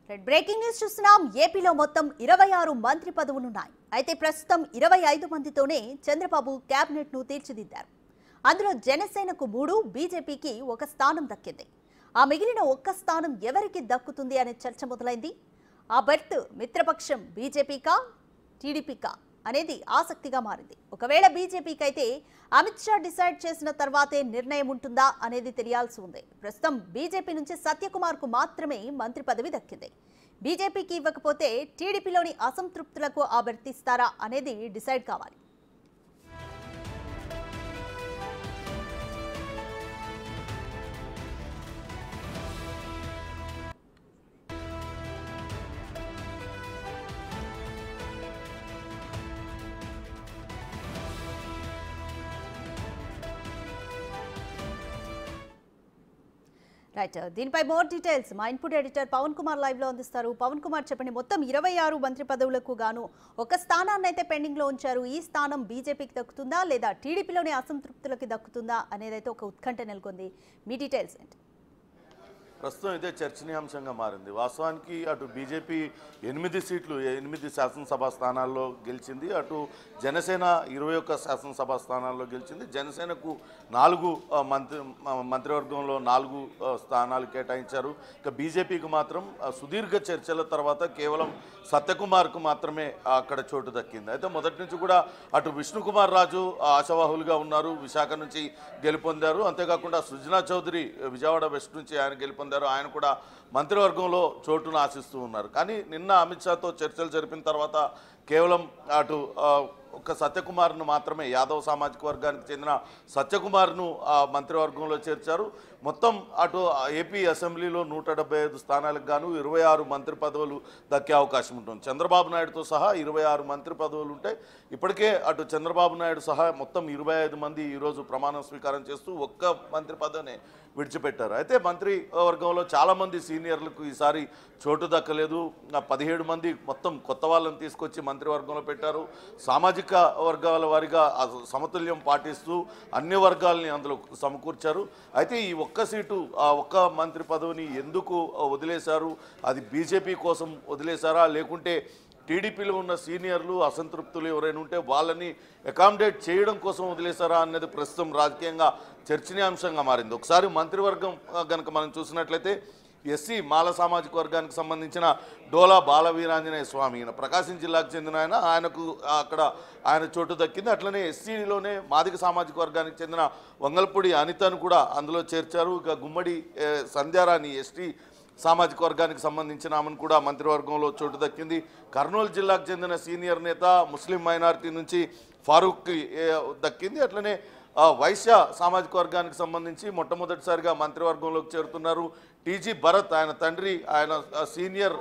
Breaking news చూస్తున్నాం. ఏపీలో మొత్తం 26 మంత్రి పదవులున్నాయి. అయితే ప్రస్తుతం 25 మందితోనే చంద్రబాబు కేబినెట్ ను తీర్చిదిద్దారు. అందులో జనసేనకు 3, బీజేపీకి 1 స్థానం దక్కింది. ఆ మిగిలిన 1 స్థానం ఎవరికి దక్కుతుంది అనే చర్చ మొదలైంది. ఆ బెర్త్ మిత్రపక్షం బీజేపీకా టీడీపీకా అనేది ఆసక్తిగా మారింది. ఒకవేళ బీజేపీకి అయితే అమిత్ షా డిసైడ్ చేసిన తర్వాతే నిర్ణయం ఉంటుందా అనేది తెలియాల్సి ఉంది. ప్రస్తుతం బీజేపీ నుంచి సత్యకుమార్ కు మాత్రమే మంత్రి పదవి దక్కింది. బీజేపీకి ఇవ్వకపోతే టీడీపీలోని అసంతృప్తులకు ఆ బెర్త్ ఇస్తారా అనేది డిసైడ్ కావాలి. రైట్, దీనిపై మోర్ డీటెయిల్స్ మా input editor Pawan Kumar live లో అందిస్తారు. పవన్ కుమార్ చెప్పండి, మొత్తం 26 మంత్రి పదవులకు గాను 1 స్థానాన్ని అయితే పెండింగ్ లో ఉంచారు. ఈ స్థానం బీజేపీకి దక్కుతుందా లేదా టీడీపీలోని అసంతృప్తులకి దక్కుతుందా అనేది అయితే ఒక ఉత్కంఠ నెలకొంది. మీ డీటెయిల్స్ ఏంటి? ప్రస్తుతం ఇదే చర్చనీయాంశంగా మారింది. వాస్తవానికి అటు బీజేపీ 8 సీట్లు 8 శాసనసభ స్థానాల్లో గెలిచింది. అటు జనసేన 21 శాసనసభ స్థానాల్లో గెలిచింది. జనసేనకు 4 మంత్రివర్గంలో 4 స్థానాలు కేటాయించారు. ఇక బీజేపీకి మాత్రం సుదీర్ఘ చర్చల తర్వాత కేవలం సత్యకుమార్కు మాత్రమే అక్కడ చోటు దక్కింది. అయితే మొదటి నుంచి కూడా అటు విష్ణుకుమార్ రాజు ఆశావాహులుగా ఉన్నారు, విశాఖ నుంచి గెలుపొందారు. అంతేకాకుండా సృజనా చౌదరి విజయవాడ వెస్ట్ నుంచి ఆయన గెలుపొందారు. ఆయన కూడా మంత్రివర్గంలో చోటును ఆశిస్తూ ఉన్నారు. కానీ నిన్న అమిత్ షాతో చర్చలు జరిపిన తర్వాత కేవలం అటు ఒక సత్యకుమార్ను మాత్రమే, యాదవ్ సామాజిక వర్గానికి చెందిన సత్యకుమార్ను మంత్రివర్గంలో చేర్చారు. మొత్తం అటు ఏపీ అసెంబ్లీలో 175 స్థానాలకు గాను 26 మంత్రి పదవులు దక్కే అవకాశం ఉంటుంది. చంద్రబాబు నాయుడుతో సహా 26 మంత్రి పదవులు ఉంటాయి. ఇప్పటికే అటు చంద్రబాబు నాయుడు సహా మొత్తం 25 మంది ఈరోజు ప్రమాణ స్వీకారం చేస్తూ 1 మంత్రి పదవిని విడిచిపెట్టారు. అయితే మంత్రి వర్గంలో చాలామంది సీనియర్లకు ఈసారి చోటు దక్కలేదు. 17 మంది మొత్తం కొత్త వాళ్ళని తీసుకొచ్చి మంత్రివర్గంలో పెట్టారు. సామాజిక వర్గాల వారిగా సమతుల్యం పాటిస్తూ అన్ని వర్గాలని అందులో సమకూర్చారు. అయితే ఈ 1 సీటు, ఆ 1 మంత్రి పదవిని ఎందుకు వదిలేశారు? అది బీజేపీ కోసం వదిలేశారా, లేకుంటే టీడీపీలో ఉన్న సీనియర్లు అసంతృప్తులు ఎవరైనా ఉంటే వాళ్ళని అకామిడేట్ చేయడం కోసం వదిలేశారా అన్నది ప్రస్తుతం రాజకీయంగా చర్చనీయాంశంగా మారింది. ఒకసారి మంత్రివర్గం కనుక మనం చూసినట్లయితే ఎస్సీ మాల సామాజిక వర్గానికి సంబంధించిన డోలా బాలవీరాంజనేయ స్వామి, ప్రకాశం జిల్లాకు చెందిన ఆయనకు అక్కడ ఆయన చోటు దక్కింది. అట్లనే ఎస్సీలోనే మాదిగ సామాజిక వర్గానికి చెందిన వంగల్పూడి అనితను కూడా అందులో చేర్చారు. ఇక గుమ్మడి సంధ్యారాణి ఎస్టీ సామాజిక వర్గానికి సంబంధించిన ఆమెను కూడా మంత్రివర్గంలో చోటు దక్కింది. కర్నూలు జిల్లాకు చెందిన సీనియర్ నేత ముస్లిం మైనారిటీ నుంచి ఫారూక్కి దక్కింది. అట్లనే వైశ్య సామాజిక వర్గానికి సంబంధించి మొట్టమొదటిసారిగా మంత్రివర్గంలోకి చేరుతున్నారు టీజీ భరత్. ఆయన తండ్రి, ఆయన సీనియర్